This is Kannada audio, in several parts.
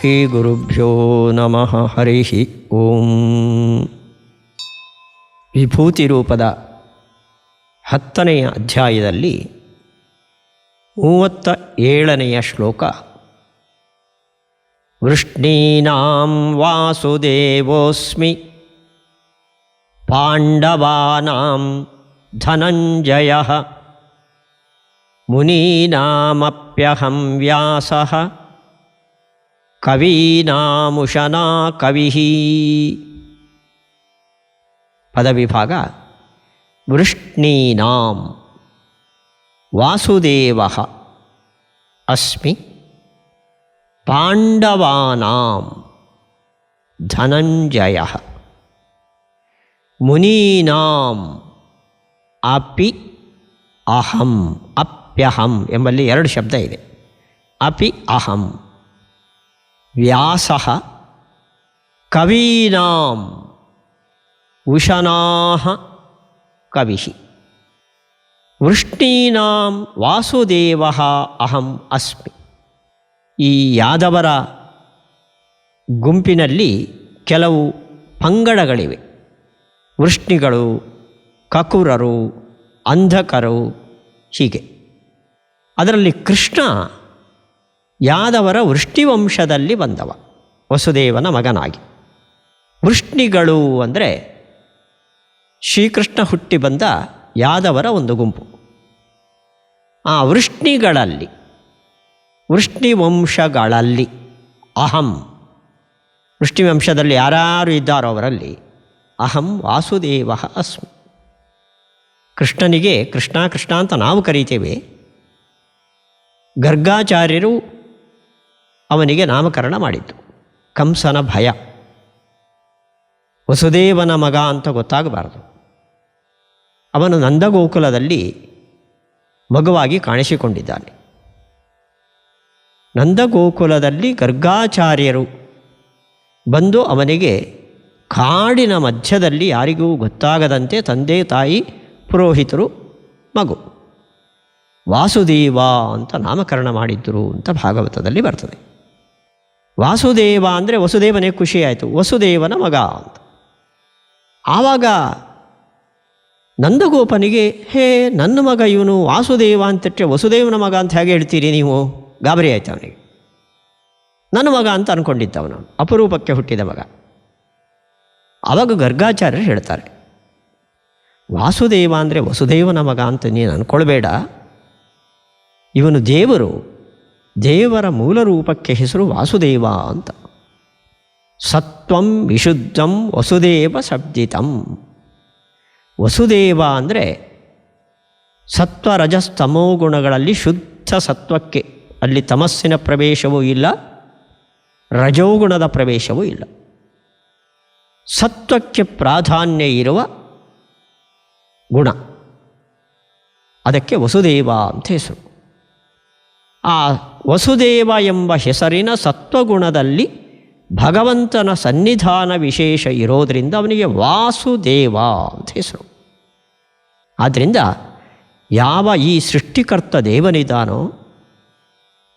ಶ್ರೀ ಗುರುಭ್ಯೋ ನಮಃ. ಹರಿ ಓಂ. ವಿಭೂತಿ ರೂಪದ 10ನೇ ಅಧ್ಯಾಯದಲ್ಲಿ 37ನೆಯ ಶ್ಲೋಕ. ವೃಷ್ಣೀನಾಂ ವಾಸುದೇವೋಸ್ಮಿ ಪಾಂಡವಾನಾಂ ಧನಂಜಯಃ ಮುನೀನಾಮಪ್ಯಹಂ ವ್ಯಾಸಃ ಕವೀನಾಮುಶನಾ ಕವಿಃ. ಪದವಿಭಾಗ. ವೃಷ್ಣೀನಾಂ ವಾಸುದೇವಃ ಅಸ್ಮಿ ಪಾಂಡವಾನಾಂ ಧನಂಜಯಃ ಮುನೀನಾಂ ಅಪಿ ಅಹಂ. ಅಪ್ಯಹಂ ಎಂಬಲ್ಲಿ 2 ಶಬ್ದ ಇದೆ. ಅಪಿ ಅಹಂ. ವ್ಯಾಸಃ ಕವೀನಾಂ ಉಶನಾಃ ಕವಿಃ. ವೃಷ್ಣೀನಾಂ ವಾಸುದೇವಃ ಅಹಂ ಅಸ್ಮಿ. ಈ ಯಾದವರ ಗುಂಪಿನಲ್ಲಿ ಕೆಲವು ಪಂಗಡಗಳಿವೆ. ವೃಷ್ಣಿಗಳು, ಕಕುರರು, ಅಂಧಕರು, ಹೀಗೆ. ಅದರಲ್ಲಿ ಕೃಷ್ಣ ಯಾದವರ ವೃಷ್ಟಿವಂಶದಲ್ಲಿ ಬಂದವ, ವಸುದೇವನ ಮಗನಾಗಿ. ವೃಷ್ಣಿಗಳು ಅಂದರೆ ಶ್ರೀಕೃಷ್ಣ ಹುಟ್ಟಿ ಬಂದ ಯಾದವರ ಒಂದು ಗುಂಪು. ಆ ವೃಷ್ಣಿಗಳಲ್ಲಿ, ವೃಷ್ಣಿವಂಶಗಳಲ್ಲಿ ಅಹಂ, ವೃಷ್ಟಿವಂಶದಲ್ಲಿ ಯಾರ್ಯಾರು ಇದ್ದಾರೋ ಅವರಲ್ಲಿ ಅಹಂ ವಾಸುದೇವ ಅಸ್ಮಿ. ಕೃಷ್ಣನಿಗೆ ಕೃಷ್ಣ ಕೃಷ್ಣ ಅಂತ ನಾವು ಕರೀತೇವೆ. ಗರ್ಗಾಚಾರ್ಯರು ಅವನಿಗೆ ನಾಮಕರಣ ಮಾಡಿದ್ದು. ಕಂಸನ ಭಯ, ವಸುದೇವನ ಮಗ ಅಂತ ಗೊತ್ತಾಗಬಾರದು. ಅವನು ನಂದಗೋಕುಲದಲ್ಲಿ ಮಗುವಾಗಿ ಕಾಣಿಸಿಕೊಂಡಿದ್ದಾನೆ. ನಂದಗೋಕುಲದಲ್ಲಿ ಗರ್ಗಾಚಾರ್ಯರು ಬಂದು ಅವನಿಗೆ ಕಾಡಿನ ಮಧ್ಯದಲ್ಲಿ ಯಾರಿಗೂ ಗೊತ್ತಾಗದಂತೆ ತಂದೆ ತಾಯಿ ಪುರೋಹಿತರು ಮಗು ವಾಸುದೇವ ಅಂತ ನಾಮಕರಣ ಮಾಡಿದ್ದರು ಅಂತ ಭಾಗವತದಲ್ಲಿ ಬರ್ತದೆ. ವಾಸುದೇವ ಅಂದರೆ ವಸುದೇವನೇ ಖುಷಿಯಾಯಿತು, ವಸುದೇವನ ಮಗ ಅಂತ. ಆವಾಗ ನಂದಗೋಪನಿಗೆ, ಹೇ ನನ್ನ ಮಗ ಇವನು ವಾಸುದೇವ ಅಂತಿಟ್ಟರೆ ವಸುದೇವನ ಮಗ ಅಂತ ಹೇಗೆ ಹೇಳ್ತೀರಿ ನೀವು? ಗಾಬರಿ ಆಯ್ತು ಅವನಿಗೆ. ನನ್ನ ಮಗ ಅಂತ ಅಂದ್ಕೊಂಡಿದ್ದವನು, ಅಪರೂಪಕ್ಕೆ ಹುಟ್ಟಿದ ಮಗ. ಆವಾಗ ಗರ್ಗಾಚಾರ್ಯರು ಹೇಳ್ತಾರೆ, ವಾಸುದೇವ ಅಂದರೆ ವಸುದೇವನ ಮಗ ಅಂತ ನೀನು ಅಂದ್ಕೊಳ್ಬೇಡ, ಇವನು ದೇವರು, ದೇವರ ಮೂಲ ರೂಪಕ್ಕೆ ಹೆಸರು ವಾಸುದೇವ ಅಂತ. ಸತ್ವಂ ವಿಶುದ್ಧಂ ವಸುದೇವ ಶಬ್ದಿತಂ. ವಸುದೇವ ಅಂದರೆ ಸತ್ವ ರಜಸ್ತಮೋ ಗುಣಗಳಲ್ಲಿ ಶುದ್ಧ ಸತ್ವಕ್ಕೆ, ಅಲ್ಲಿ ತಮಸ್ಸಿನ ಪ್ರವೇಶವೂ ಇಲ್ಲ, ರಜೋಗುಣದ ಪ್ರವೇಶವೂ ಇಲ್ಲ. ಸತ್ವಕ್ಕೆ ಪ್ರಾಧಾನ್ಯ ಇರುವ ಗುಣ, ಅದಕ್ಕೆ ವಸುದೇವ ಅಂತ ಹೆಸರು. ಆ ವಸುದೇವ ಎಂಬ ಹೆಸರಿನ ಸತ್ವಗುಣದಲ್ಲಿ ಭಗವಂತನ ಸನ್ನಿಧಾನ ವಿಶೇಷ ಇರೋದರಿಂದ ಅವನಿಗೆ ವಾಸುದೇವ ಅಂತ ಹೆಸರು. ಆದ್ದರಿಂದ ಯಾವ ಈ ಸೃಷ್ಟಿಕರ್ತ ದೇವನಿದ್ದಾನೋ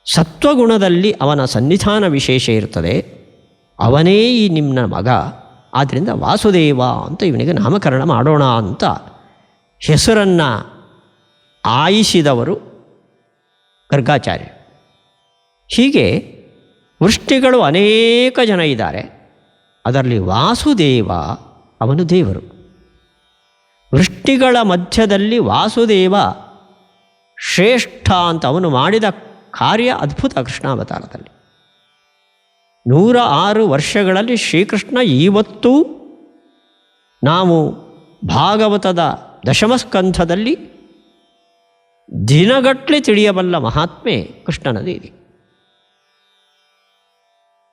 ಸತ್ವಗುಣದಲ್ಲಿ ಅವನ ಸನ್ನಿಧಾನ ವಿಶೇಷ ಇರ್ತದೆ, ಅವನೇ ಈ ನಿಮ್ಮ ಮಗ. ಆದ್ದರಿಂದ ವಾಸುದೇವ ಅಂತ ಇವನಿಗೆ ನಾಮಕರಣ ಮಾಡೋಣ ಅಂತ ಹೆಸರನ್ನು ಆಯಿಸಿದವರು ಗರ್ಗಾಚಾರ್ಯ. ಹೀಗೆ ವೃಷ್ಟಿಗಳು ಅನೇಕ ಜನ ಇದ್ದಾರೆ. ಅದರಲ್ಲಿ ವಾಸುದೇವ ಅವನು ದೇವರು. ವೃಷ್ಟಿಗಳ ಮಧ್ಯದಲ್ಲಿ ವಾಸುದೇವ ಶ್ರೇಷ್ಠ ಅಂತ ಅವನು ಮಾಡಿದ ಕಾರ್ಯ ಅದ್ಭುತ. ಕೃಷ್ಣಾವತಾರದಲ್ಲಿ 106 ವರ್ಷಗಳಲ್ಲಿ ಶ್ರೀಕೃಷ್ಣ ಇವತ್ತೂ ನಾವು ಭಾಗವತದ ದಶಮಸ್ಕಂಧದಲ್ಲಿ ದಿನಗಟ್ಟಲೆ ತಿಳಿಯಬಲ್ಲ ಮಹಾತ್ಮೆ ಕೃಷ್ಣನದೇ ಇದೆ.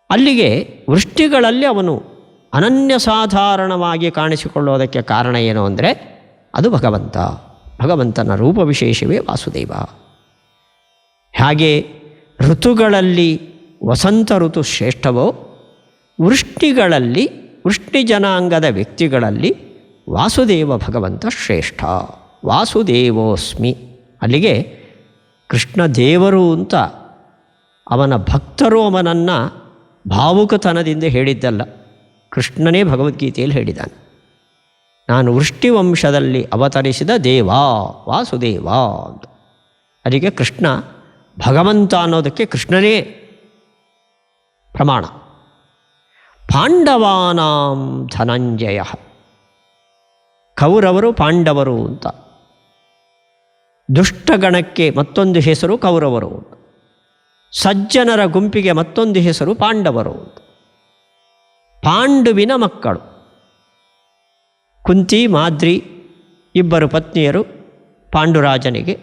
ಅಲ್ಲಿಗೆ ವೃಷ್ಟಿಗಳಲ್ಲಿ ಅವನು ಅನನ್ಯ ಸಾಧಾರಣವಾಗಿ ಕಾಣಿಸಿಕೊಳ್ಳೋದಕ್ಕೆ ಕಾರಣ ಏನು ಅಂದರೆ ಅದು ಭಗವಂತ, ಭಗವಂತನ ರೂಪ ವಿಶೇಷವೇ ವಾಸುದೇವ. ಹಾಗೆ ಋತುಗಳಲ್ಲಿ ವಸಂತ ಋತು ಶ್ರೇಷ್ಠವೋ, ವೃಷ್ಟಿಗಳಲ್ಲಿ, ವೃಷ್ಟಿ ಜನಾಂಗದ ವ್ಯಕ್ತಿಗಳಲ್ಲಿ ವಾಸುದೇವ ಭಗವಂತ ಶ್ರೇಷ್ಠ. ವಾಸುದೇವೋಸ್ಮಿ. ಅಲ್ಲಿಗೆ ಕೃಷ್ಣ ದೇವರು ಅಂತ ಅವನ ಭಕ್ತರು ಅವನನ್ನು ಭಾವುಕತನದಿಂದ ಹೇಳಿದ್ದಲ್ಲ, ಕೃಷ್ಣನೇ ಭಗವದ್ಗೀತೆಯಲ್ಲಿ ಹೇಳಿದ್ದಾನೆ. ನಾನು ವೃಷ್ಟಿವಂಶದಲ್ಲಿ ಅವತರಿಸಿದ ದೇವ ವಾಸುದೇವ ಅಂತ. ಅದಕ್ಕೆ ಕೃಷ್ಣ ಭಗವಂತ ಅನ್ನೋದಕ್ಕೆ ಕೃಷ್ಣನೇ ಪ್ರಮಾಣ. ಪಾಂಡವಾನಾಂ ಧನಂಜಯ, ಕೌರವರು ಪಾಂಡವರು ಅಂತ. ದುಷ್ಟಗಣಕ್ಕೆ ಮತ್ತೊಂದು ಹೆಸರು ಕೌರವರು ಅಂತ. ಸಜ್ಜನರ ಗುಂಪಿಗೆ ಮತ್ತೊಂದು ಹೆಸರು ಪಾಂಡವರು ಅಂತ. ಪಾಂಡುವಿನ ಮಕ್ಕಳು ಕುಂತಿ ಮಾದ್ರಿ ಇಬ್ಬರು ಪತ್ನಿಯರು ಪಾಂಡುರಾಜನಿಗೆ.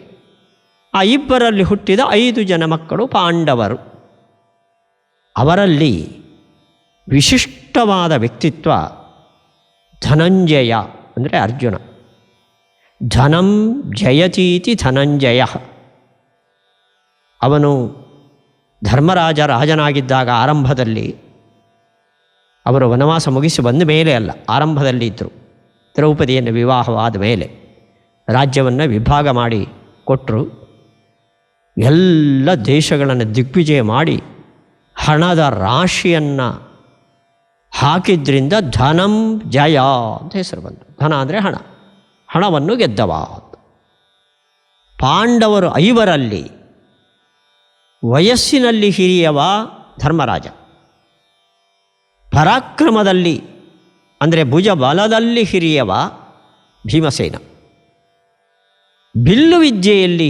ಆ ಇಬ್ಬರಲ್ಲಿ ಹುಟ್ಟಿದ 5 ಜನ ಮಕ್ಕಳು ಪಾಂಡವರು. ಅವರಲ್ಲಿ ವಿಶಿಷ್ಟವಾದ ವ್ಯಕ್ತಿತ್ವ ಧನಂಜಯ ಅಂದರೆ ಅರ್ಜುನ. ಧನಂ ಜಯತೀತಿ ಧನಂಜಯ. ಅವನು ಧರ್ಮರಾಜ ರಾಜನಾಗಿದ್ದಾಗ ಆರಂಭದಲ್ಲಿ, ಅವರು ವನವಾಸ ಮುಗಿಸಿ ಬಂದ ಮೇಲೆ ಅಲ್ಲ, ಆರಂಭದಲ್ಲಿ ಇದ್ದರು. ದ್ರೌಪದಿಯನ್ನು ವಿವಾಹವಾದ ಮೇಲೆ ರಾಜ್ಯವನ್ನು ವಿಭಾಗ ಮಾಡಿ ಕೊಟ್ಟರು. ಎಲ್ಲ ದೇಶಗಳನ್ನು ದಿಗ್ವಿಜಯ ಮಾಡಿ ಹಣದ ರಾಶಿಯನ್ನು ಹಾಕಿದ್ರಿಂದ ಧನಂ ಜಯ ಅಂತ ಹೆಸರು ಬಂತು. ಧನ ಅಂದರೆ ಹಣ, ಹಣವನ್ನು ಗೆದ್ದವ. ಪಾಂಡವರು 5ರಲ್ಲಿ ವಯಸ್ಸಿನಲ್ಲಿ ಹಿರಿಯವ ಧರ್ಮರಾಜ, ಪರಾಕ್ರಮದಲ್ಲಿ ಅಂದರೆ ಭುಜ ಬಲದಲ್ಲಿ ಹಿರಿಯವ ಭೀಮಸೇನ, ಬಿಲ್ಲು ವಿದ್ಯೆಯಲ್ಲಿ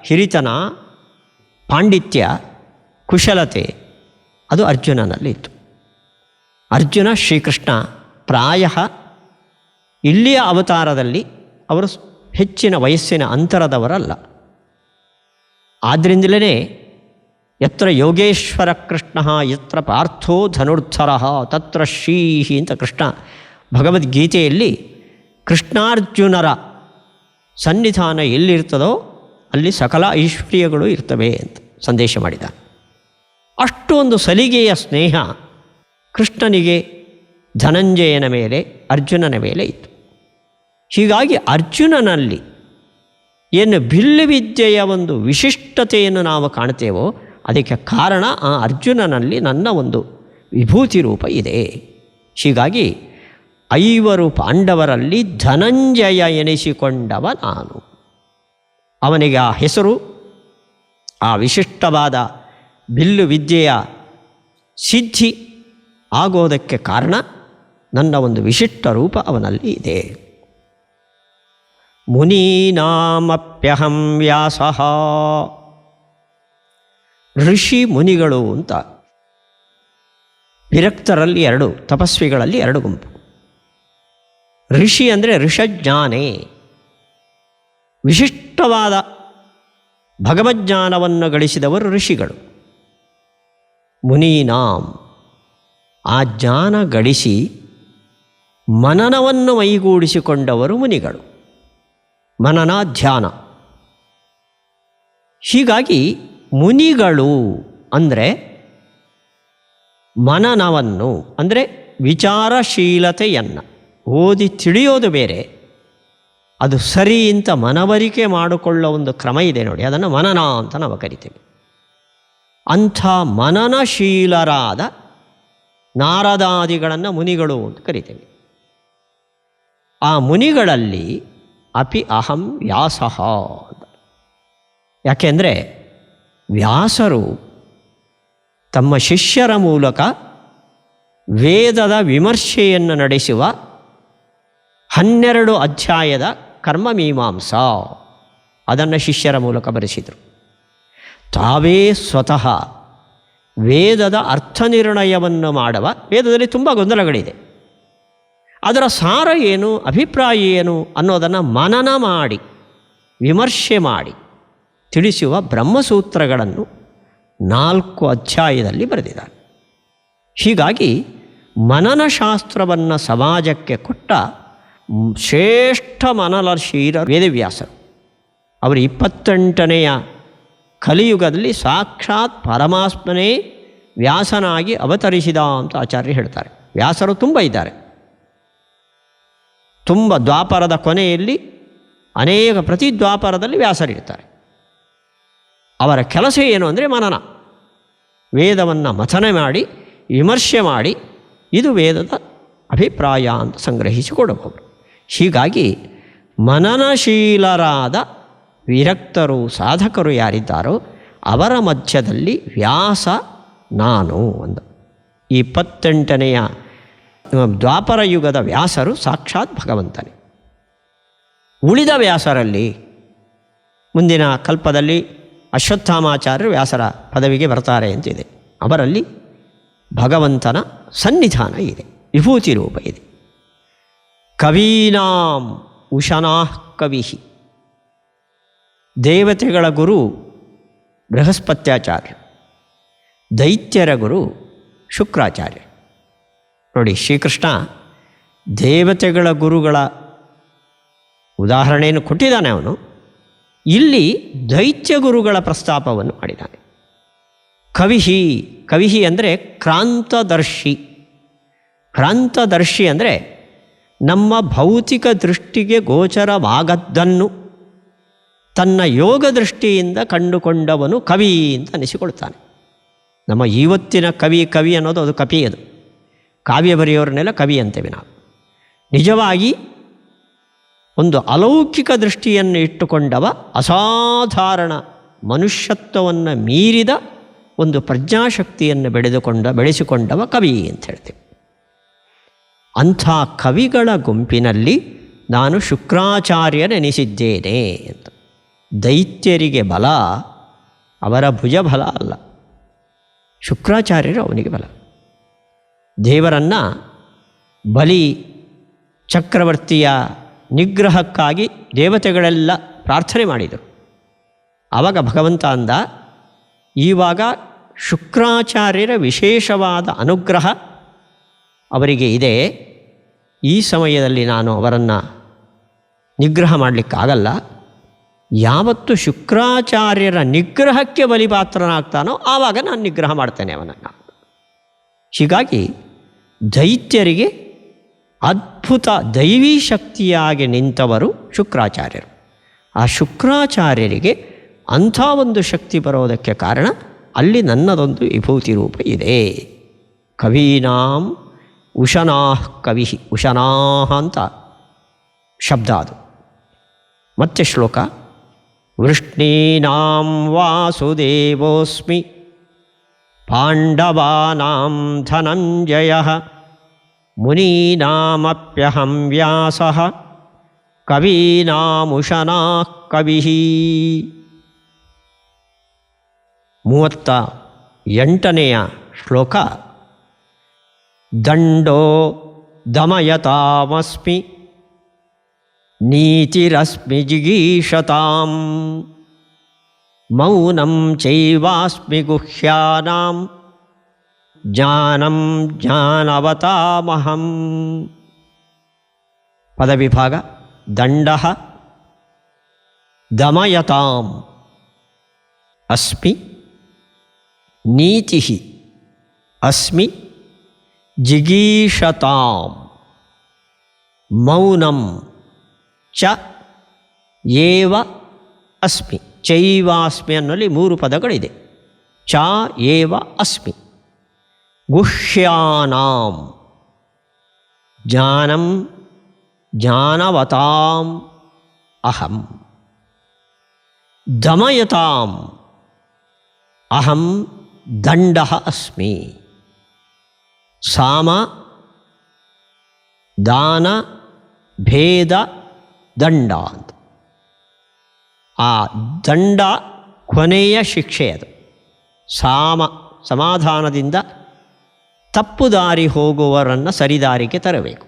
ಹಿರಿತನ, ಪಾಂಡಿತ್ಯ, ಕುಶಲತೆ ಅದು ಅರ್ಜುನನಲ್ಲಿತ್ತು. ಅರ್ಜುನ ಶ್ರೀಕೃಷ್ಣ ಪ್ರಾಯ ಇಲ್ಲಿಯ ಅವತಾರದಲ್ಲಿ ಅವರು ಹೆಚ್ಚಿನ ವಯಸ್ಸಿನ ಅಂತರದವರಲ್ಲ. ಆದ್ದರಿಂದಲೇ ಯತ್ರ ಯೋಗೇಶ್ವರ ಕೃಷ್ಣ ಯತ್ರ ಪಾರ್ಥೋ ಧನುರ್ಧರ ತತ್ರ ಶ್ರೀಹಿ ಅಂತ ಕೃಷ್ಣ ಭಗವದ್ಗೀತೆಯಲ್ಲಿ ಕೃಷ್ಣಾರ್ಜುನರ ಸನ್ನಿಧಾನ ಎಲ್ಲಿರ್ತದೋ ಅಲ್ಲಿ ಸಕಲ ಐಶ್ವರ್ಯಗಳು ಇರ್ತವೆ ಅಂತ ಸಂದೇಶ ಮಾಡಿದ. ಅಷ್ಟೊಂದು ಸಲಿಗೆಯ ಸ್ನೇಹ ಕೃಷ್ಣನಿಗೆ ಧನಂಜಯನ ಮೇಲೆ, ಅರ್ಜುನನ ಮೇಲೆ ಇತ್ತು. ಹೀಗಾಗಿ ಅರ್ಜುನನಲ್ಲಿ ಏನು ಬಿಲ್ಲು ವಿದ್ಯೆಯ ಒಂದು ವಿಶಿಷ್ಟತೆಯನ್ನು ನಾವು ಕಾಣ್ತೇವೋ ಅದಕ್ಕೆ ಕಾರಣ ಆ ಅರ್ಜುನನಲ್ಲಿ ನನ್ನ ಒಂದು ವಿಭೂತಿ ರೂಪ ಇದೆ. ಹೀಗಾಗಿ 5 ಪಾಂಡವರಲ್ಲಿ ಧನಂಜಯ ಎನಿಸಿಕೊಂಡವ ನಾನು. ಅವನಿಗೆ ಆ ಹೆಸರು, ಆ ವಿಶಿಷ್ಟವಾದ ಬಿಲ್ಲು ವಿದ್ಯೆಯ ಸಿದ್ಧಿ ಆಗೋದಕ್ಕೆ ಕಾರಣ ನನ್ನ ಒಂದು ವಿಶಿಷ್ಟ ರೂಪ ಅವನಲ್ಲಿ ಇದೆ. ಮುನೀನಾಮಪ್ಯಹಂ ವ್ಯಾಸಃ. ಋಷಿ ಮುನಿಗಳು ಅಂತ ವಿರಕ್ತರಲ್ಲಿ 2, ತಪಸ್ವಿಗಳಲ್ಲಿ 2 ಗುಂಪು. ಋಷಿ ಅಂದರೆ ಋಷಜ್ಞಾನೇ, ವಿಶಿಷ್ಟವಾದ ಭಗವಜ್ಞಾನವನ್ನು ಗಳಿಸಿದವರು ಋಷಿಗಳು. ಮುನೀನಾಂ, ಆ ಜ್ಞಾನ ಗಳಿಸಿ ಮನನವನ್ನು ಮೈಗೂಡಿಸಿಕೊಂಡವರು ಮುನಿಗಳು. ಮನನ ಧ್ಯಾನ. ಹೀಗಾಗಿ ಮುನಿಗಳು ಅಂದರೆ ಮನನವನ್ನು ಅಂದರೆ ವಿಚಾರಶೀಲತೆಯನ್ನು ಓದಿ ತಿಳಿಯೋದು ಬೇರೆ, ಅದು ಸರಿ ಅಂತ ಮನವರಿಕೆ ಮಾಡಿಕೊಳ್ಳೋ ಒಂದು ಕ್ರಮ ಇದೆ ನೋಡಿ, ಅದನ್ನು ಮನನ ಅಂತ ನಾವು ಕರಿತೇವೆ. ಅಂಥ ಮನನಶೀಲರಾದ ನಾರದಾದಿಗಳನ್ನು ಮುನಿಗಳು ಅಂತ ಕರಿತೇವೆ. ಆ ಮುನಿಗಳಲ್ಲಿ ಅಪಿ ಅಹಂ ವ್ಯಾಸಃ. ಯಾಕೆಂದರೆ ವ್ಯಾಸರು ತಮ್ಮ ಶಿಷ್ಯರ ಮೂಲಕ ವೇದದ ವಿಮರ್ಶೆಯನ್ನು ನಡೆಸುವ 12 ಅಧ್ಯಾಯದ ಕರ್ಮಮೀಮಾಂಸಾ ಅದನ್ನು ಶಿಷ್ಯರ ಮೂಲಕ ಬರೆಸಿದರು. ತಾವೇ ಸ್ವತಃ ವೇದದ ಅರ್ಥ ನಿರ್ಣಯವನ್ನು ಮಾಡುವ, ವೇದದಲ್ಲಿ ತುಂಬ ಗೊಂದಲಗಳಿದೆ, ಅದರ ಸಾರ ಏನು, ಅಭಿಪ್ರಾಯ ಏನು ಅನ್ನೋದನ್ನು ಮನನ ಮಾಡಿ ವಿಮರ್ಶೆ ಮಾಡಿ ತಿಳಿಸುವ ಬ್ರಹ್ಮಸೂತ್ರಗಳನ್ನು 4 ಅಧ್ಯಾಯದಲ್ಲಿ ಬರೆದಿದ್ದಾರೆ. ಹೀಗಾಗಿ ಮನನಶಾಸ್ತ್ರವನ್ನು ಸಮಾಜಕ್ಕೆ ಕೊಟ್ಟ ಶ್ರೇಷ್ಠ ಮನನಶೀಲ ವೇದವ್ಯಾಸರು. ಅವರು 28ನೆಯ ಕಲಿಯುಗದಲ್ಲಿ ಸಾಕ್ಷಾತ್ ಪರಮಾತ್ಮನೇ ವ್ಯಾಸನಾಗಿ ಅವತರಿಸಿದ ಅಂತ ಆಚಾರ್ಯರು ಹೇಳ್ತಾರೆ. ವ್ಯಾಸರು ತುಂಬ ಇದ್ದಾರೆ, ತುಂಬ. ದ್ವಾಪರದ ಕೊನೆಯಲ್ಲಿ ಅನೇಕ ಪ್ರತಿ ದ್ವಾಪರದಲ್ಲಿ ವ್ಯಾಸರಿರ್ತಾರೆ. ಅವರ ಕೆಲಸ ಏನು ಅಂದರೆ ಮನನ, ವೇದವನ್ನು ಮಥನ ಮಾಡಿ ವಿಮರ್ಶೆ ಮಾಡಿ ಇದು ವೇದದ ಅಭಿಪ್ರಾಯ ಅಂತ ಸಂಗ್ರಹಿಸಿಕೊಡಬಹುದು. ಹೀಗಾಗಿ ಮನನಶೀಲರಾದ ವಿರಕ್ತರು ಸಾಧಕರು ಯಾರಿದ್ದಾರೋ ಅವರ ಮಧ್ಯದಲ್ಲಿ ವ್ಯಾಸ ನಾನು ಒಂದು 28ನೆಯ ದ್ವಾಪರ ಯುಗದ ವ್ಯಾಸರು ಸಾಕ್ಷಾತ್ ಭಗವಂತನೇ. ಉಳಿದ ವ್ಯಾಸರಲ್ಲಿ ಮುಂದಿನ ಕಲ್ಪದಲ್ಲಿ ಅಶ್ವತ್ಥಾಮಾಚಾರ್ಯರು ವ್ಯಾಸರ ಪದವಿಗೆ ಬರ್ತಾರೆ ಅಂತಿದೆ. ಅವರಲ್ಲಿ ಭಗವಂತನ ಸನ್ನಿಧಾನ ಇದೆ, ವಿಭೂತಿ ರೂಪ ಇದೆ. ಕವೀನಾಂ ಉಶನಾಃ ಕವಿ, ದೇವತೆಗಳ ಗುರು ಬೃಹಸ್ಪತ್ಯಾಚಾರ್ಯ, ದೈತ್ಯರ ಗುರು ಶುಕ್ರಾಚಾರ್ಯ. ನೋಡಿ, ಶ್ರೀಕೃಷ್ಣ ದೇವತೆಗಳ ಗುರುಗಳ ಉದಾಹರಣೆಯನ್ನು ಕೊಟ್ಟಿದ್ದಾನೆ. ಅವನು ಇಲ್ಲಿ ದೈತ್ಯ ಗುರುಗಳ ಪ್ರಸ್ತಾಪವನ್ನು ಮಾಡಿದ್ದಾನೆ. ಕವಿಹಿ ಅಂದರೆ ಕ್ರಾಂತದರ್ಶಿ. ಕ್ರಾಂತದರ್ಶಿ ಅಂದರೆ ನಮ್ಮ ಭೌತಿಕ ದೃಷ್ಟಿಗೆ ಗೋಚರವಾಗದ್ದನ್ನು ತನ್ನ ಯೋಗ ದೃಷ್ಟಿಯಿಂದ ಕಂಡುಕೊಂಡವನು ಕವಿ ಅಂತ ಅನಿಸಿಕೊಳ್ತಾನೆ. ನಮ್ಮ ಇವತ್ತಿನ ಕವಿ ಅನ್ನೋದು ಅದು ಕಪಿ. ಅದು ಕಾವ್ಯ ಬರೆಯೋರನ್ನೆಲ್ಲ ಕವಿ ಅಂತೇವೆ ನಾವು. ನಿಜವಾಗಿ ಒಂದು ಅಲೌಕಿಕ ದೃಷ್ಟಿಯನ್ನು ಇಟ್ಟುಕೊಂಡವ, ಅಸಾಧಾರಣ ಮನುಷ್ಯತ್ವವನ್ನು ಮೀರಿದ ಒಂದು ಪ್ರಜ್ಞಾಶಕ್ತಿಯನ್ನು ಬೆಳೆಸಿಕೊಂಡವ ಕವಿ ಅಂತ ಹೇಳ್ತೇವೆ. ಅಂಥ ಕವಿಗಳ ಗುಂಪಿನಲ್ಲಿ ನಾನು ಶುಕ್ರಾಚಾರ್ಯನೆನಿಸಿದ್ದೇನೆ ಅಂತ. ದೈತ್ಯರಿಗೆ ಬಲ ಅವರ ಭುಜಬಲ ಅಲ್ಲ, ಶುಕ್ರಾಚಾರ್ಯರು ಅವನಿಗೆ ಬಲ. ದೇವರನ್ನು ಬಲಿ ಚಕ್ರವರ್ತಿಯ ನಿಗ್ರಹಕ್ಕಾಗಿ ದೇವತೆಗಳೆಲ್ಲ ಪ್ರಾರ್ಥನೆ ಮಾಡಿದರು. ಆವಾಗ ಭಗವಂತ ಅಂದ, ಈವಾಗ ಶುಕ್ರಾಚಾರ್ಯರ ವಿಶೇಷವಾದ ಅನುಗ್ರಹ ಅವರಿಗೆ ಇದೆ, ಈ ಸಮಯದಲ್ಲಿ ನಾನು ಅವರನ್ನು ನಿಗ್ರಹ ಮಾಡಲಿಕ್ಕಾಗಲ್ಲ. ಯಾವತ್ತು ಶುಕ್ರಾಚಾರ್ಯರ ನಿಗ್ರಹಕ್ಕೆ ಬಲಿಪಾತ್ರನಾಗ್ತಾನೋ ಆವಾಗ ನಾನು ನಿಗ್ರಹ ಮಾಡ್ತೇನೆ ಅವನನ್ನು. ಹೀಗಾಗಿ ದೈತ್ಯರಿಗೆ ಅದ್ಭುತ ದೈವೀ ಶಕ್ತಿಯಾಗಿ ನಿಂತವರು ಶುಕ್ರಾಚಾರ್ಯರು. ಆ ಶುಕ್ರಾಚಾರ್ಯರಿಗೆ ಅಂಥ ಒಂದು ಶಕ್ತಿ ಬರೋದಕ್ಕೆ ಕಾರಣ ಅಲ್ಲಿ ನನ್ನದೊಂದು ವಿಭೂತಿ ರೂಪ ಇದೆ. ಕವೀನಾಂ ಉಶನಾಃ ಕವಿ, ಉಶನಾಃ ಅಂತ ಶಬ್ದ ಅದು. ಮತ್ತೆ ಶ್ಲೋಕ, ವೃಷ್ಣೀನಾಂ ವಾಸುದೇವೋಸ್ಮಿ ಪಾಂಡವಾನಾಂ ಧನಂಜಯಃ ಮುನೀನಾಮಪ್ಯಹಂ ವ್ಯಾಸಃ ಕವೀನಾಮುಶನಾಃ ಕವಿಃ. 38ನೆಯ ಶ್ಲೋಕ, ದಂಡೋ ದಮಯತಾಮಸ್ಮಿ ನೀತಿರಸ್ಮಿ ಜಿಗೀಷತಾಂ ಮೌನಂ ಚೈವಾಸ್ಮಿ ಗುಹ್ಯಾನಾಂ ಜ್ಞಾನಂ ಜ್ಞಾನವತಾಮಹಂ. ಪದವಿಭಾಗ, ದಂಡಃ ದಮಯತಾಂ ಅಸ್ಮಿ ನೀತಿಃ ಅಸ್ಮಿ ಜಿಗೀಷತಾಂ ಮೌನಂ ಚ ಏವ ಅಸ್ಮಿ. ಚೈವಾಸ್ಮಿ ಅನ್ನೋಲ್ಲಿ 3 ಪದಗಳಿದೆ. ಚ ಏವ ಅಸ್ಮಿ. ಗುಹ್ಯಾನಾಂ ಜ್ಞಾನಂ ಜ್ಞಾನವತಾಂ ಅಹಂ. ದಮಯತಾಂ ಅಹಂ ದಂಡಃ ಅಸ್ಮಿ. ಸಾಮ ದಾನ ಭೇದ ದಂಡ ಅಂತ. ಆ ದಂಡ ಕೊನೆಯ ಶಿಕ್ಷೆ. ಅದು ಸಮಾಧಾನದಿಂದ ತಪ್ಪು ದಾರಿ ಹೋಗುವವರನ್ನು ಸರಿದಾರಿಗೆ ತರಬೇಕು.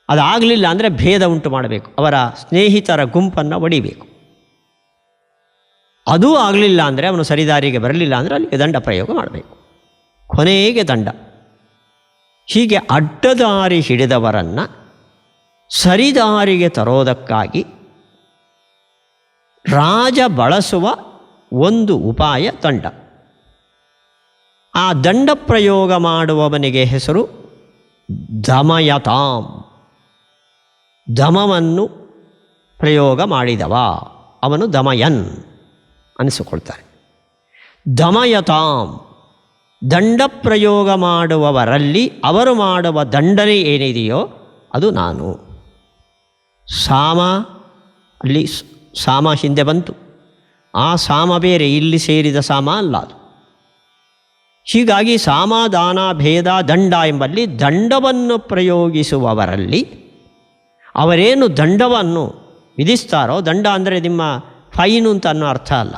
ಅದಾಗಲಿಲ್ಲ ಅಂದರೆ ಭೇದ ಉಂಟು ಮಾಡಬೇಕು, ಅವರ ಸ್ನೇಹಿತರ ಗುಂಪನ್ನು ಒಡಿಬೇಕು. ಅದೂ ಆಗಲಿಲ್ಲ ಅಂದರೆ, ಅವನು ಸರಿದಾರಿಗೆ ಬರಲಿಲ್ಲ ಅಂದರೆ ಅಲ್ಲಿಗೆ ದಂಡ ಪ್ರಯೋಗ ಮಾಡಬೇಕು. ಕೊನೆಗೆ ದಂಡ. ಹೀಗೆ ಅಡ್ಡದಾರಿ ಹಿಡಿದವರನ್ನು ಸರಿದಾರಿಗೆ ತರೋದಕ್ಕಾಗಿ ರಾಜ ಬಳಸುವ ಒಂದು ಉಪಾಯ ದಂಡ. ಆ ದಂಡ ಪ್ರಯೋಗ ಮಾಡುವವನಿಗೆ ಹೆಸರು ದಮಯತಾಂ. ದಮವನ್ನು ಪ್ರಯೋಗ ಮಾಡಿದವ ಅವನು ದಮಯನ್ ಅನಿಸಿಕೊಳ್ತಾರೆ. ದಮಯತಾಂ ದಂಡ ಪ್ರಯೋಗ ಮಾಡುವವರಲ್ಲಿ ಅವರು ಮಾಡುವ ದಂಡನೆ ಏನಿದೆಯೋ ಅದು ನಾನು. ಸಾಮ, ಅಲ್ಲಿ ಸಾಮ ಹಿಂದೆ ಬಂತು, ಆ ಸಾಮ ಬೇರೆ, ಇಲ್ಲಿ ಸೇರಿದ ಸಾಮ ಅಲ್ಲ ಅದು. ಹೀಗಾಗಿ ಸಾಮ, ದಾನ, ಭೇದ, ದಂಡ ಎಂಬಲ್ಲಿ ದಂಡವನ್ನು ಪ್ರಯೋಗಿಸುವವರಲ್ಲಿ ಅವರೇನು ದಂಡವನ್ನು ವಿಧಿಸ್ತಾರೋ, ದಂಡ ಅಂದರೆ ನಿಮ್ಮ ಫೈನು ಅಂತ ಅನ್ನೋ ಅರ್ಥ ಅಲ್ಲ,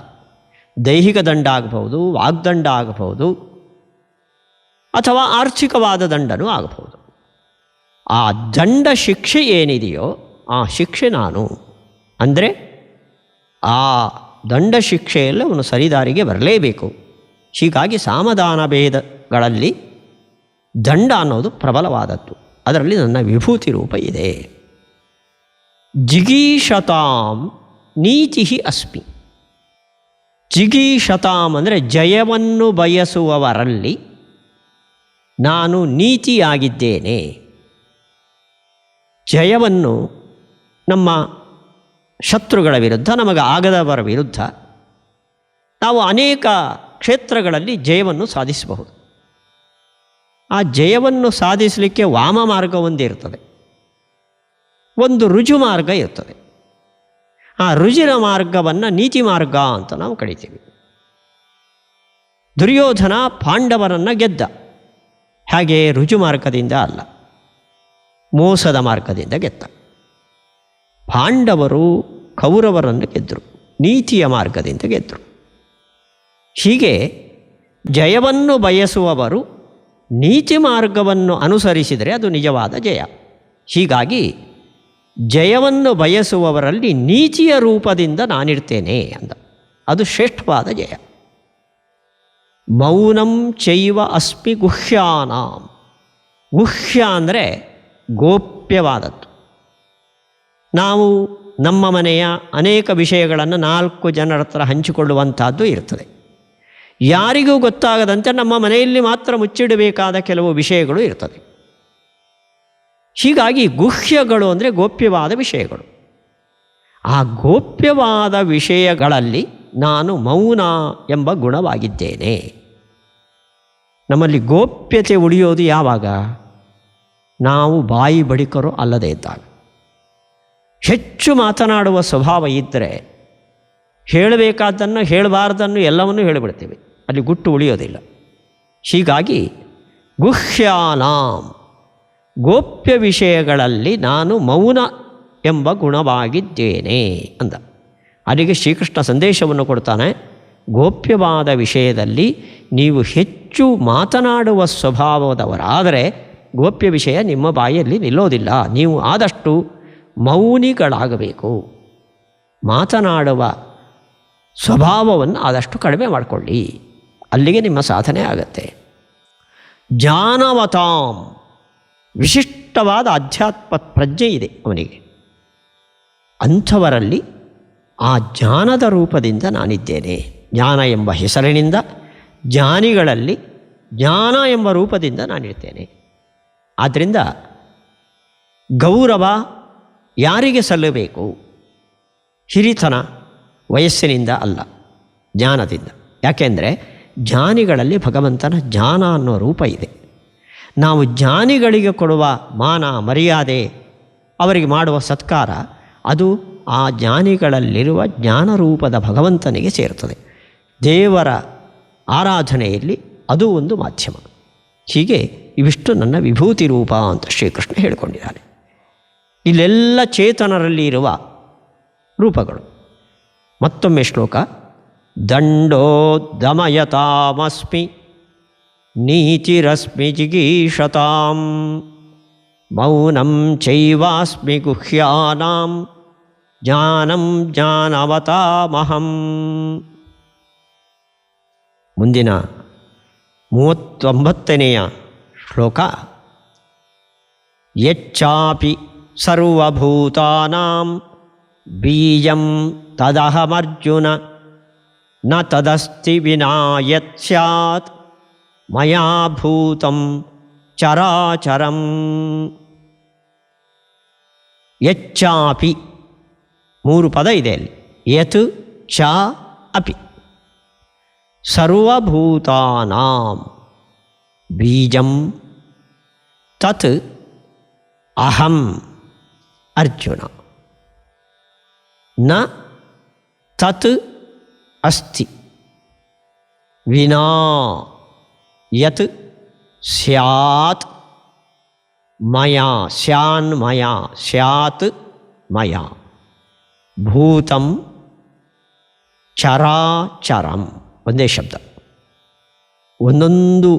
ದೈಹಿಕ ದಂಡ ಆಗಬಹುದು, ವಾಗ್ದಂಡ ಆಗಬಹುದು, ಅಥವಾ ಆರ್ಥಿಕವಾದ ದಂಡನೂ ಆಗಬಹುದು. ಆ ದಂಡ ಶಿಕ್ಷೆ ಏನಿದೆಯೋ ಆ ಶಿಕ್ಷೆ ನಾನು. ಅಂದರೆ ಆ ದಂಡ ಶಿಕ್ಷೆಯಲ್ಲಿ ಅವನು ಸರಿದಾರಿಗೆ ಬರಲೇಬೇಕು. ಹೀಗಾಗಿ ಸಾಮದಾನ ಭೇದಗಳಲ್ಲಿ ದಂಡ ಅನ್ನೋದು ಪ್ರಬಲವಾದದ್ದು, ಅದರಲ್ಲಿ ನನ್ನ ವಿಭೂತಿ ರೂಪ ಇದೆ. ಜಿಗೀಷತಾಂ ನೀತಿ ಅಸ್ಮಿ. ಜಿಗೀಷತಾಂ ಅಂದರೆ ಜಯವನ್ನು ಬಯಸುವವರಲ್ಲಿ ನಾನು ನೀತಿಯಾಗಿದ್ದೇನೆ. ಜಯವನ್ನು ನಮ್ಮ ಶತ್ರುಗಳ ವಿರುದ್ಧ, ನಮಗೆ ಆಗದವರ ವಿರುದ್ಧ ನಾವು ಅನೇಕ ಕ್ಷೇತ್ರಗಳಲ್ಲಿ ಜಯವನ್ನು ಸಾಧಿಸಬಹುದು. ಆ ಜಯವನ್ನು ಸಾಧಿಸಲಿಕ್ಕೆ ವಾಮ ಮಾರ್ಗ ಒಂದಿರ್ತದೆ, ಒಂದು ರುಜು ಮಾರ್ಗ ಇರ್ತದೆ. ಆ ರುಜಿನ ಮಾರ್ಗವನ್ನು ನೀತಿ ಮಾರ್ಗ ಅಂತ ನಾವು ಕರಿತೀವಿ. ದುರ್ಯೋಧನ ಪಾಂಡವರನ್ನು ಗೆದ್ದ, ಹಾಗೆ ರುಜು ಮಾರ್ಗದಿಂದ ಅಲ್ಲ, ಮೋಸದ ಮಾರ್ಗದಿಂದ ಗೆದ್ದ. ಪಾಂಡವರು ಕೌರವರನ್ನು ಗೆದ್ದರು, ನೀತಿಯ ಮಾರ್ಗದಿಂದ ಗೆದ್ದರು. ಹೀಗೆ ಜಯವನ್ನು ಬಯಸುವವರು ನೀತಿ ಮಾರ್ಗವನ್ನು ಅನುಸರಿಸಿದರೆ ಅದು ನಿಜವಾದ ಜಯ. ಹೀಗಾಗಿ ಜಯವನ್ನು ಬಯಸುವವರಲ್ಲಿ ನೀತಿಯ ರೂಪದಿಂದ ನಾನಿರ್ತೇನೆ ಅಂದ, ಅದು ಶ್ರೇಷ್ಠವಾದ ಜಯ. ಮೌನಂ ಚೈವ ಅಸ್ಮಿ ಗುಹ್ಯಾನಾಂ. ಗುಹ್ಯ ಅಂದರೆ ಗೋಪ್ಯವಾದದ್ದು. ನಾವು ನಮ್ಮ ಮನೆಯ ಅನೇಕ ವಿಷಯಗಳನ್ನು 4 ಜನರ ಹತ್ರ ಹಂಚಿಕೊಳ್ಳುವಂಥದ್ದು ಇರ್ತದೆ. ಯಾರಿಗೂ ಗೊತ್ತಾಗದಂತೆ ನಮ್ಮ ಮನೆಯಲ್ಲಿ ಮಾತ್ರ ಮುಚ್ಚಿಡಬೇಕಾದ ಕೆಲವು ವಿಷಯಗಳು ಇರ್ತದೆ. ಹೀಗಾಗಿ ಗುಹ್ಯಗಳು ಅಂದರೆ ಗೋಪ್ಯವಾದ ವಿಷಯಗಳು. ಆ ಗೋಪ್ಯವಾದ ವಿಷಯಗಳಲ್ಲಿ ನಾನು ಮೌನ ಎಂಬ ಗುಣವಾಗಿದ್ದೇನೆ. ನಮ್ಮಲ್ಲಿ ಗೋಪ್ಯತೆ ಉಳಿಯೋದು ಯಾವಾಗ? ನಾವು ಬಾಯಿ ಬಡಿಕರು ಅಲ್ಲದೇ ಇದ್ದಾಗ. ಹೆಚ್ಚು ಮಾತನಾಡುವ ಸ್ವಭಾವ ಇದ್ದರೆ ಹೇಳಬೇಕಾದ್ದನ್ನು ಹೇಳಬಾರ್ದನ್ನು ಎಲ್ಲವನ್ನೂ ಹೇಳಿಬಿಡ್ತೇವೆ, ಅಲ್ಲಿ ಗುಟ್ಟು ಉಳಿಯೋದಿಲ್ಲ. ಹೀಗಾಗಿ ಗುಹ್ಯಾನಾಂ, ಗೋಪ್ಯ ವಿಷಯಗಳಲ್ಲಿ ನಾನು ಮೌನ ಎಂಬ ಗುಣವಾಗಿದ್ದೇನೆ ಅಂದ. ಅಲ್ಲಿಗೆ ಶ್ರೀಕೃಷ್ಣ ಸಂದೇಶವನ್ನು ಕೊಡ್ತಾನೆ, ಗೋಪ್ಯವಾದ ವಿಷಯದಲ್ಲಿ ನೀವು ಹೆಚ್ಚು ಮಾತನಾಡುವ ಸ್ವಭಾವದವರಾದರೆ ಗೋಪ್ಯ ವಿಷಯ ನಿಮ್ಮ ಬಾಯಲ್ಲಿ ನಿಲ್ಲೋದಿಲ್ಲ. ನೀವು ಆದಷ್ಟು ಮೌನಿಗಳಾಗಬೇಕು. ಮಾತನಾಡುವ ಸ್ವಭಾವವನ್ನು ಆದಷ್ಟು ಕಡಿಮೆ ಮಾಡಿಕೊಳ್ಳಿ, ಅಲ್ಲಿಗೆ ನಿಮ್ಮ ಸಾಧನೆ ಆಗತ್ತೆ. ಜಾನವತಾಂ, ವಿಶಿಷ್ಟವಾದ ಅಧ್ಯಾತ್ಮ ಪ್ರಜ್ಞೆ ಇದೆ ಅವನಿಗೆ. ಅಂಥವರಲ್ಲಿ ಆ ಜ್ಞಾನದ ರೂಪದಿಂದ ನಾನಿದ್ದೇನೆ. ಜ್ಞಾನ ಎಂಬ ಹೆಸರಿನಿಂದ ಜ್ಞಾನಿಗಳಲ್ಲಿ ಜ್ಞಾನ ಎಂಬ ರೂಪದಿಂದ ನಾನಿರ್ತೇನೆ. ಆದ್ದರಿಂದ ಗೌರವ ಯಾರಿಗೆ ಸಲ್ಲಬೇಕು? ಹಿರಿತನ ವಯಸ್ಸಿನಿಂದ ಅಲ್ಲ, ಜ್ಞಾನದಿಂದ. ಯಾಕೆಂದರೆ ಜ್ಞಾನಿಗಳಲ್ಲಿ ಭಗವಂತನ ಜ್ಞಾನ ಅನ್ನೋ ರೂಪ ಇದೆ. ನಾವು ಜ್ಞಾನಿಗಳಿಗೆ ಕೊಡುವ ಮಾನ ಮರ್ಯಾದೆ, ಅವರಿಗೆ ಮಾಡುವ ಸತ್ಕಾರ, ಅದು ಆ ಜ್ಞಾನಿಗಳಲ್ಲಿರುವ ಜ್ಞಾನರೂಪದ ಭಗವಂತನಿಗೆ ಸೇರ್ತದೆ. ದೇವರ ಆರಾಧನೆಯಲ್ಲಿ ಅದು ಒಂದು ಮಾಧ್ಯಮ. ಹೀಗೆ ಇವಿಷ್ಟು ನನ್ನ ವಿಭೂತಿ ರೂಪ ಅಂತ ಶ್ರೀಕೃಷ್ಣ ಹೇಳಿಕೊಂಡಿದ್ದಾನೆ. ಇಲ್ಲೆಲ್ಲ ಚೇತನರಲ್ಲಿ ಇರುವ ರೂಪಗಳು. ಮತ್ತೊಮ್ಮೆ ಶ್ಲೋಕ. ದಂಡೋ ದಮಯತಾಮಸ್ಮಿ ನೀತಿರಸ್ಮಿ ಜಿಗೀಷತಾಂ ಮೌನಂ ಚೈವಾಸ್ಮಿ ಗುಹ್ಯಾನಾಂ ಜ್ಞಾನಂ ಜ್ಞಾನವತಾಮಹಂ. ಮುಂದಿನ 39ನೆಯ ಶ್ಲೋಕ. ಯಚ್ಚಾಪಿ ಸರ್ವಭೂತಾನಾಂ ಬೀಜಂ ತದಹಮರ್ಜುನ ನ ತದಸ್ತಿ ವಿನಾ ಯತ್ ಸ್ಯಾತ್ ಮಯಾ ಭೂತಂ ಚರಾಚರಂ. ಯಚ್ಚಾಪಿ 3 ಪದ ಇದೆ ಅಲ್ಲಿ. ಯತ್ ಚ ಅಪಿ. ಸರ್ವಭೂತಾನಾಂ, ಬೀಜಂ ತತ್ ಅಹಂ ಅರ್ಜುನ ನ ತತ್ ಅಸ್ತಿ ವಿನಾ ಯತ್ ಸ್ಯಾತ್ ಮಯಾ ಸ್ಯಾನ್ಮಯಾ ಸ್ಯಾತ್ ಮಯಾ ಭೂತಂ ಚರಾಚರಂ. ಒಂದೇ ಶಬ್ದ. ಒಂದೊಂದು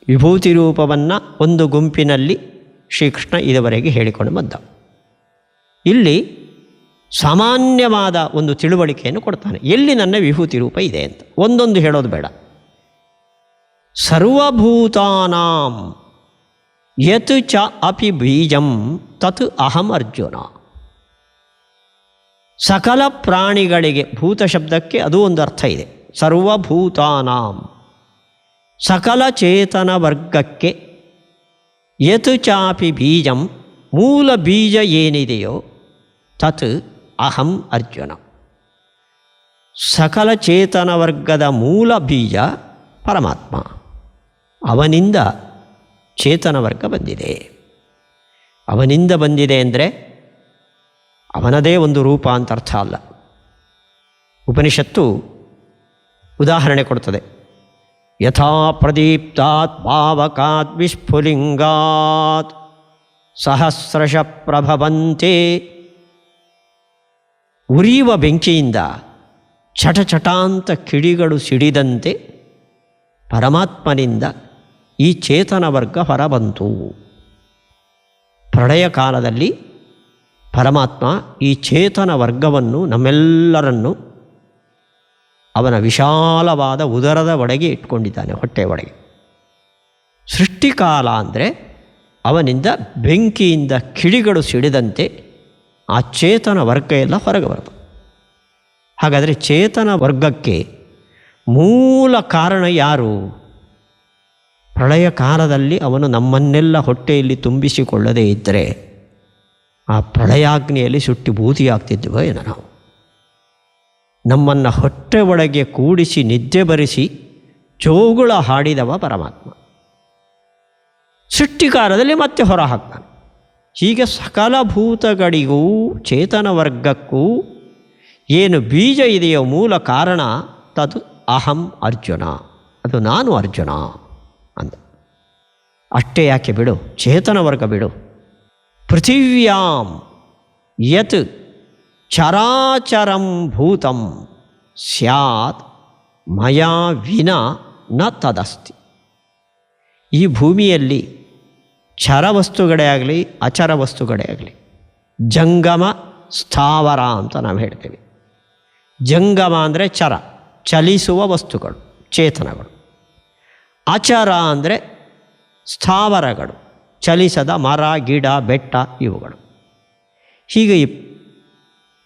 ವಿಭೂತಿ ರೂಪವನ್ನು ಒಂದು ಗುಂಪಿನಲ್ಲಿ ಶ್ರೀಕೃಷ್ಣ ಇದುವರೆಗೆ ಹೇಳಿಕೊಂಡು ಬಂದ. ಇಲ್ಲಿ ಸಾಮಾನ್ಯವಾದ ಒಂದು ತಿಳುವಳಿಕೆಯನ್ನು ಕೊಡ್ತಾನೆ. ಎಲ್ಲಿ ನನ್ನ ವಿಭೂತಿ ರೂಪ ಇದೆ ಅಂತ ಒಂದೊಂದು ಹೇಳೋದು ಬೇಡ. ಸರ್ವಭೂತಾನಾಂ ಯತ್ ಚ ಅಪಿ ಬೀಜಂ ತತ್ ಅಹಂ ಅರ್ಜುನ. ಸಕಲ ಪ್ರಾಣಿಗಳಿಗೆ, ಭೂತ ಶಬ್ದಕ್ಕೆ ಅದು ಒಂದು ಅರ್ಥ ಇದೆ. ಸರ್ವಭೂತಾನಾಂ, ಸಕಲ ಚೇತನ ವರ್ಗಕ್ಕೆ, ಯತ್ ಚಾಪಿ ಬೀಜಂ, ಮೂಲ ಬೀಜ ಏನಿದೆಯೋ ತತ್ ಅಹಂ ಅರ್ಜುನ. ಸಕಲ ಚೇತನ ವರ್ಗದ ಮೂಲ ಬೀಜ ಪರಮಾತ್ಮ. ಅವನಿಂದ ಚೇತನ ವರ್ಗ ಬಂದಿದೆ. ಅವನಿಂದ ಬಂದಿದೆ ಅಂದರೆ ಅವನದೇ ಒಂದು ರೂಪ ಅಂತ ಅರ್ಥ ಅಲ್ಲ. ಉಪನಿಷತ್ತು ಉದಾಹರಣೆ ಕೊಡ್ತದೆ. ಯಥಾ ಪ್ರದೀಪ್ತಾತ್ ಪಾವಕಾತ್ ವಿಸ್ಫುಲಿಂಗಾತ್ ಸಹಸ್ರಶ ಪ್ರಭವಂತೆ. ಉರಿಯುವ ಬೆಂಕಿಯಿಂದ ಚಟಚಟಾಂತ ಕಿಡಿಗಳು ಸಿಡಿದಂತೆ ಪರಮಾತ್ಮನಿಂದ ಈ ಚೇತನ ವರ್ಗ ಹೊರಬಂತು. ಪ್ರಳಯ ಕಾಲದಲ್ಲಿ ಪರಮಾತ್ಮ ಈ ಚೇತನ ವರ್ಗವನ್ನು, ನಮ್ಮೆಲ್ಲರನ್ನು ಅವನ ವಿಶಾಲವಾದ ಉದರದ ಒಳಗೆ ಇಟ್ಕೊಂಡಿದ್ದಾನೆ, ಹೊಟ್ಟೆ ಒಳಗೆ. ಸೃಷ್ಟಿಕಾಲ ಅಂದರೆ ಅವನಿಂದ ಬೆಂಕಿಯಿಂದ ಕಿಡಿಗಳು ಸಿಡಿದಂತೆ ಆ ಚೇತನ ವರ್ಗ ಎಲ್ಲ ಹೊರಗೆ ಬರ್ತದೆ. ಹಾಗಾದರೆ ಚೇತನ ವರ್ಗಕ್ಕೆ ಮೂಲ ಕಾರಣ ಯಾರು? ಪ್ರಳಯ ಕಾಲದಲ್ಲಿ ಅವನು ನಮ್ಮನ್ನೆಲ್ಲ ಹೊಟ್ಟೆಯಲ್ಲಿ ತುಂಬಿಸಿಕೊಳ್ಳದೇ ಇದ್ದರೆ ಆ ಪ್ರಳಯಾಗ್ನಿಯಲ್ಲಿ ಸುಟ್ಟಿ ಬೂದಿಯಾಗ್ತಿದ್ವೋ ಏನೋ ನಾವು. ನಮ್ಮನ್ನು ಹೊಟ್ಟೆ ಒಳಗೆ ಕೂಡಿಸಿ ನಿದ್ದೆ ಬರಿಸಿ ಜೋಗುಳ ಹಾಡಿದವ ಪರಮಾತ್ಮ. ಸೃಷ್ಟಿಕಾಲದಲ್ಲಿ ಮತ್ತೆ ಹೊರ ಹಾಕ್ತಾನೆ. ಹೀಗೆ ಸಕಲ ಭೂತಗಳಿಗೂ ಚೇತನ ವರ್ಗಕ್ಕೂ ಏನು ಬೀಜ ಇದೆಯೋ ಮೂಲ ಕಾರಣ ತದು ಅಹಂ ಅರ್ಜುನ, ಅದು ನಾನು ಅರ್ಜುನ ಅಂದ. ಅಷ್ಟೇ ಯಾಕೆ ಬಿಡು, ಚೇತನ ವರ್ಗ ಬಿಡು. ಪೃಥಿವ್ಯಾಂ ಯತ್ ಚರಾಚರಂ ಭೂತಂ ಸ್ಯಾತ್ ಮಯಾ ವಿನಾ ನ ತದಸ್ತಿ. ಈ ಭೂಮಿಯಲ್ಲಿ ಚರ ವಸ್ತುಗಳೇ ಆಗಲಿ ಅಚರ ವಸ್ತುಗಳೇ ಆಗಲಿ, ಜಂಗಮ ಸ್ಥಾವರ ಅಂತ ನಾವು ಹೇಳ್ತೇವೆ. ಜಂಗಮ ಅಂದರೆ ಚರ, ಚಲಿಸುವ ವಸ್ತುಗಳು, ಚೇತನಗಳು. ಅಚರ ಅಂದರೆ ಸ್ಥಾವರಗಳು, ಚಲಿಸದ ಮರ, ಗಿಡ, ಬೆಟ್ಟ ಇವುಗಳು. ಹೀಗೆ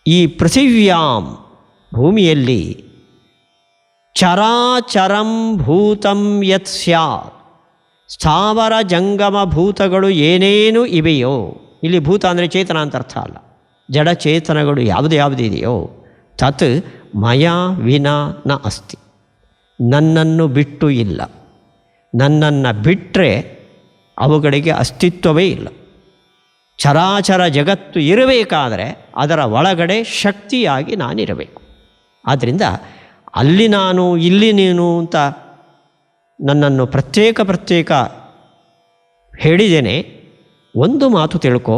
ಈ ಪೃಥಿವ್ಯಾಂ ಭೂಮಿಯಲ್ಲಿ ಚರಾಚರಂ ಭೂತಂ ಯತ್ ಸ್ಯಾತ್, ಸ್ಥಾವರ ಜಂಗಮ ಭೂತಗಳು ಏನೇನು ಇವೆಯೋ, ಇಲ್ಲಿ ಭೂತ ಅಂದರೆ ಚೇತನ ಅಂತ ಅರ್ಥ ಅಲ್ಲ, ಜಡಚೇತನಗಳು ಯಾವುದಿದೆಯೋ ತತ್ ಮಯಾ ವಿನಾ ನ ಅಸ್ತಿ, ನನ್ನನ್ನು ಬಿಟ್ಟು ಇಲ್ಲ. ನನ್ನನ್ನು ಬಿಟ್ಟರೆ ಅವುಗಳಿಗೆ ಅಸ್ತಿತ್ವವೇ ಇಲ್ಲ. ಚರಾಚರ ಜಗತ್ತು ಇರಬೇಕಾದರೆ ಅದರ ಒಳಗಡೆ ಶಕ್ತಿಯಾಗಿ ನಾನಿರಬೇಕು. ಆದ್ದರಿಂದ ಅಲ್ಲಿ ನಾನು ಇಲ್ಲಿ ನೀನು ಅಂತ ನನ್ನನ್ನು ಪ್ರತ್ಯೇಕ ಹೇಳಿದ್ದೇನೆ. ಒಂದು ಮಾತು ತಿಳ್ಕೊ,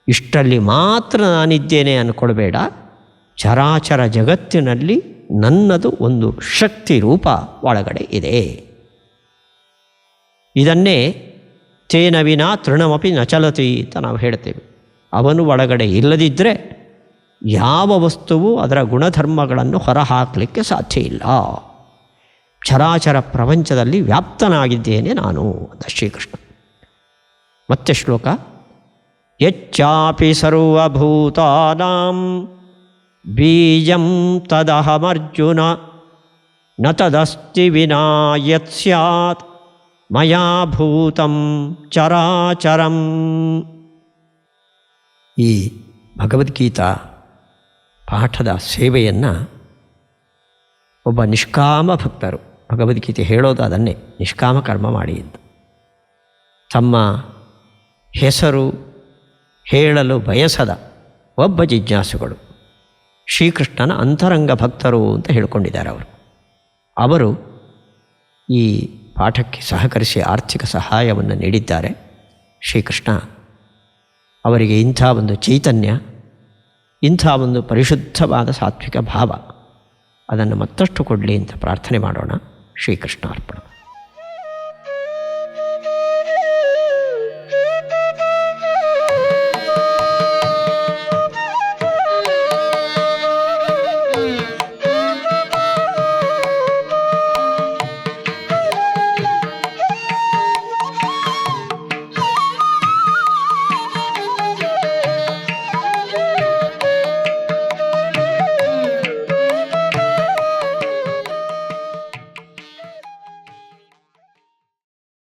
ಇಷ್ಟರಲ್ಲಿ ಮಾತ್ರ ನಾನಿದ್ದೇನೆ ಅಂದ್ಕೊಳ್ಬೇಡ. ಚರಾಚರ ಜಗತ್ತಿನಲ್ಲಿ ನನ್ನದು ಒಂದು ಶಕ್ತಿ ರೂಪ ಒಳಗಡೆ ಇದೆ. ಇದನ್ನೇ ತೇನ ವಿನಾ ತೃಣಮಪಿ ನ ಚಲತಿ ಅಂತ ನಾವು ಹೇಳ್ತೇವೆ. ಅವನು ಒಳಗಡೆ ಇಲ್ಲದಿದ್ದರೆ ಯಾವ ವಸ್ತುವು ಅದರ ಗುಣಧರ್ಮಗಳನ್ನು ಹೊರಹಾಕಲಿಕ್ಕೆ ಸಾಧ್ಯ ಇಲ್ಲ. ಚರಾಚರ ಪ್ರಪಂಚದಲ್ಲಿ ವ್ಯಾಪ್ತನಾಗಿದ್ದೇನೆ ನಾನು ಅಂತ ಶ್ರೀಕೃಷ್ಣ. ಮತ್ತೆ ಶ್ಲೋಕ. ಯಚ್ಚಾಪಿ ಸರ್ವಭೂತಾನಾಂ ಬೀಜಂ ತದಹಮರ್ಜುನ ನ ತದಸ್ತಿ ವಿನಾ ಯತ್ ಸ್ಯಾತ್ ಮಯಾ ಭೂತಂ ಚರಾಚರಂ. ಈ ಭಗವದ್ಗೀತಾ ಪಾಠದ ಸೇವೆಯನ್ನು ಒಬ್ಬ ನಿಷ್ಕಾಮ ಭಕ್ತರು ಭಗವದ್ಗೀತೆ ಹೇಳೋದು ಅದನ್ನೇ, ನಿಷ್ಕಾಮ ಕರ್ಮ ಮಾಡಿ ಅಂತ. ತಮ್ಮ ಹೆಸರು ಹೇಳಲು ಬಯಸದ ಒಬ್ಬ ಜಿಜ್ಞಾಸುಗಳು ಶ್ರೀಕೃಷ್ಣನ ಅಂತರಂಗ ಭಕ್ತರು ಅಂತ ಹೇಳ್ಕೊಂಡಿದ್ದಾರೆ ಅವರು ಈ ಪಾಠಕ್ಕೆ ಸಹಕರಿಸಿ ಆರ್ಥಿಕ ಸಹಾಯವನ್ನು ನೀಡಿದ್ದಾರೆ. ಶ್ರೀಕೃಷ್ಣ ಅವರಿಗೆ ಇಂಥ ಒಂದು ಚೈತನ್ಯ, ಇಂಥ ಒಂದು ಪರಿಶುದ್ಧವಾದ ಸಾತ್ವಿಕ ಭಾವ ಅದನ್ನು ಮತ್ತಷ್ಟು ಕೊಡಲಿ ಅಂತ ಪ್ರಾರ್ಥನೆ ಮಾಡೋಣ. ಶ್ರೀಕೃಷ್ಣ ಅರ್ಪಣ.